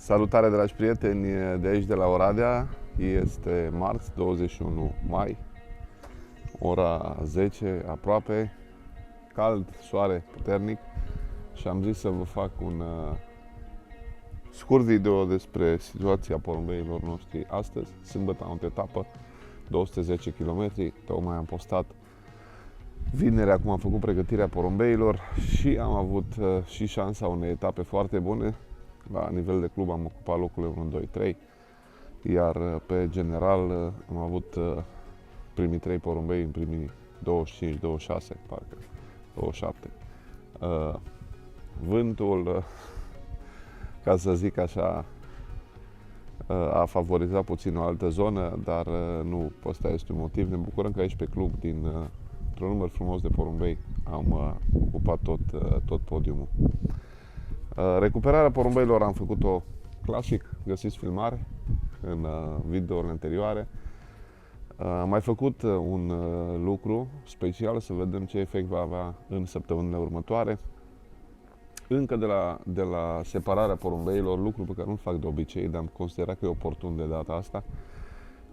Salutare, dragi prieteni de aici, de la Oradea. Este marți, 21 mai, ora 10 aproape, cald, soare puternic și am zis să vă fac un scurt video despre situația porumbeilor noștri astăzi. Sâmbătă am o etapă, 210 km, tocmai am postat vinerea cum am făcut pregătirea porumbeilor și am avut și șansa unei etape foarte bune. La nivel de club am ocupat locurile 1, 2, 3, iar pe general am avut primii 3 porumbei în primii 25, 26, parcă 27. Vântul, ca să zic așa, a favorizat puțin o altă zonă, dar nu ăsta este un motiv. Ne bucurăm că aici pe club, într-un număr frumos de porumbei, am ocupat tot podiumul. Recuperarea porumbeilor am făcut-o clasic, găsiți filmare în videourile anterioare. Am mai făcut un lucru special să vedem ce efect va avea în săptămânile următoare. Încă de la separarea porumbeilor, lucru pe care nu-l fac de obicei, dar am considerat că e oportun de data asta,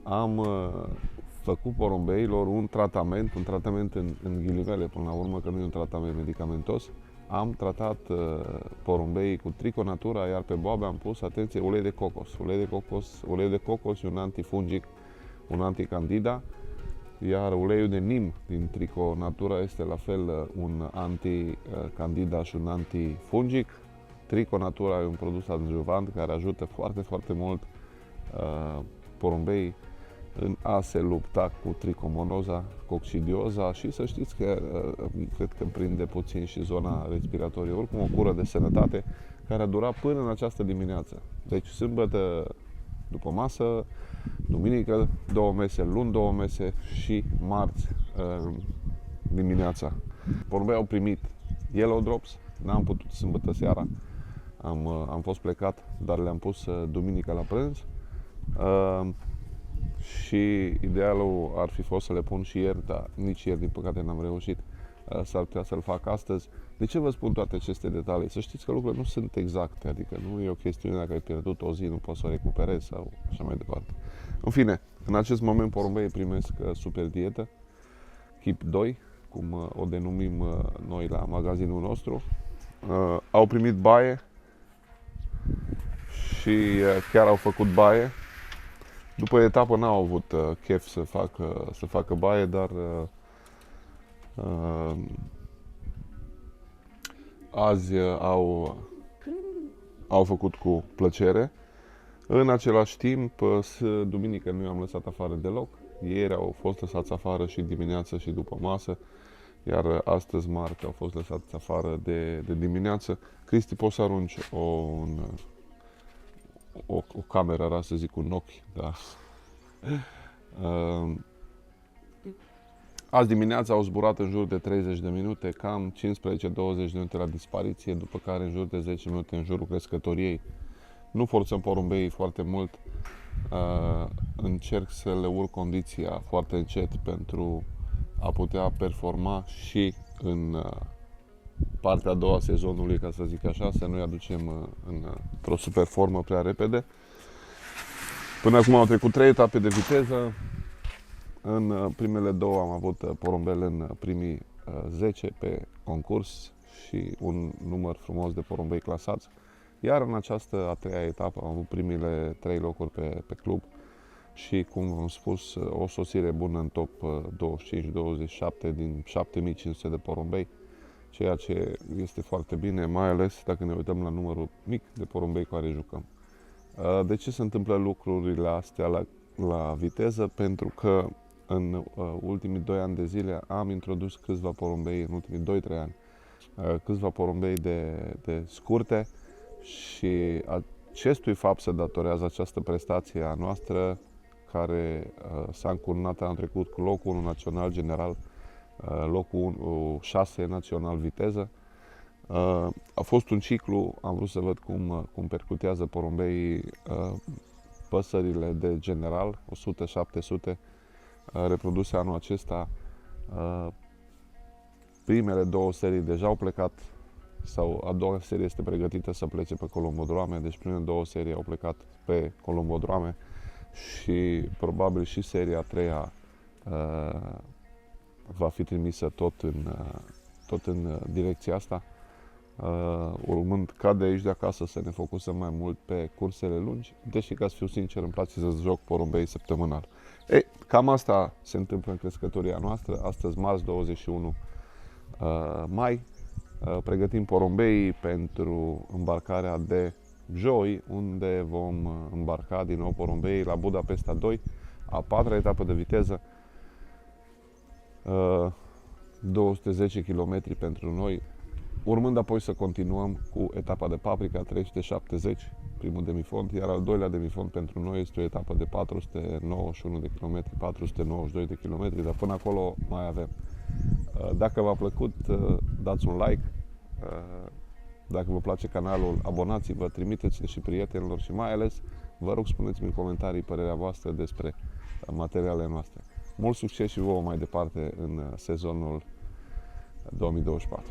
am făcut porumbeilor un tratament în ghilimele, până la urmă, că nu e un tratament medicamentos. Am tratat porumbeii cu Triconatura, iar pe boabe am pus, atenție, ulei de cocos. Ulei de cocos e un antifungic, un anticandida, iar uleiul de nim din Triconatura este la fel un anticandida și un antifungic. Triconatura e un produs adjuvant care ajută foarte, foarte mult porumbeii în a se lupta cu tricomonoza, coccidioza și să știți că cred că prinde puțin și zona respiratorie. Oricum o cură de sănătate care a durat până în această dimineață. Deci sâmbătă după masă, duminică 2 mese, luni 2 mese și marți dimineața. Porumbei au primit Yellow Drops, n-am putut sâmbătă seara, am fost plecat, dar le-am pus duminică la prânz. Și idealul ar fi fost să le pun și ieri, dar nici ieri, din păcate, n-am reușit. S-ar putea să-l fac astăzi. De ce vă spun toate aceste detalii? Să știți că lucrurile nu sunt exacte, adică nu e o chestiune dacă ai pierdut o zi, nu poți să o recuperezi sau așa mai departe. În fine, în acest moment porumbeii primesc super dietă, Keep 2, cum o denumim noi la magazinul nostru. Au primit baie și chiar au făcut baie. După etapă n-au avut chef să facă baie, dar azi au făcut cu plăcere. În același timp, duminică nu i-am lăsat afară deloc. Ieri au fost lăsați afară și dimineață și după masă, iar astăzi, marți, au fost lăsați afară de dimineață. Cristi, poți să arunci o cameră, era să zic un ochi, da. Azi dimineața au zburat în jur de 30 de minute, cam 15-20 de minute la dispariție, după care în jur de 10 minute în jurul crescătoriei. Nu forțăm porumbeii foarte mult, încerc să le urc condiția foarte încet pentru a putea performa și în partea a doua a sezonului, ca să zic așa, să nu-i aducem într-o super formă prea repede. Până acum au trecut 3 etape de viteză. În primele 2 am avut porumbel în primii 10 pe concurs și un număr frumos de porumbei clasați. Iar în această a 3-a etapă am avut primele 3 locuri pe club și, cum v-am spus, o sosire bună în top 25-27 din 7500 de porumbei, ceea ce este foarte bine, mai ales dacă ne uităm la numărul mic de porumbei cu care jucăm. De ce se întâmplă lucrurile astea la viteză? Pentru că în ultimii 2 ani de zile am introdus câțiva porumbei, în ultimii 2-3 ani, câțiva porumbei de scurte și acestui fapt se datorează această prestație a noastră care s-a încurnat anul trecut cu locul 1 național general, locul 6 național viteză. A fost un ciclu, am vrut să văd cum percutează porumbeii păsările de general, 100-700 reproduse anul acesta. Primele 2 serii deja au plecat sau a doua serie este pregătită să plece pe Colombodroame, deci primele două serii au plecat pe Colombodroame și probabil și seria a treia va fi trimisă tot în direcția asta, urmând ca de aici de acasă să ne focusăm mai mult pe cursele lungi, deși, ca să fiu sincer, îmi place să joc porumbei săptămânal. Cam asta se întâmplă în crescătoria noastră. Astăzi, marți 21 mai, pregătim porumbeii pentru îmbarcarea de joi, unde vom îmbarca din nou porumbeii la Budapesta 2, a patra etapă de viteză, 210 km pentru noi, urmând apoi să continuăm cu etapa de Paprika 370, primul demifond, iar al doilea demifond pentru noi este o etapă de 491 de km, 492 de km, dar până acolo mai avem. Dacă v-a plăcut, dați un like, dacă vă place canalul, abonați-vă, trimiteți-le și prietenilor și mai ales, vă rog, spuneți-mi în comentarii părerea voastră despre materialele noastre. Mult succes și vouă mai departe în sezonul 2024!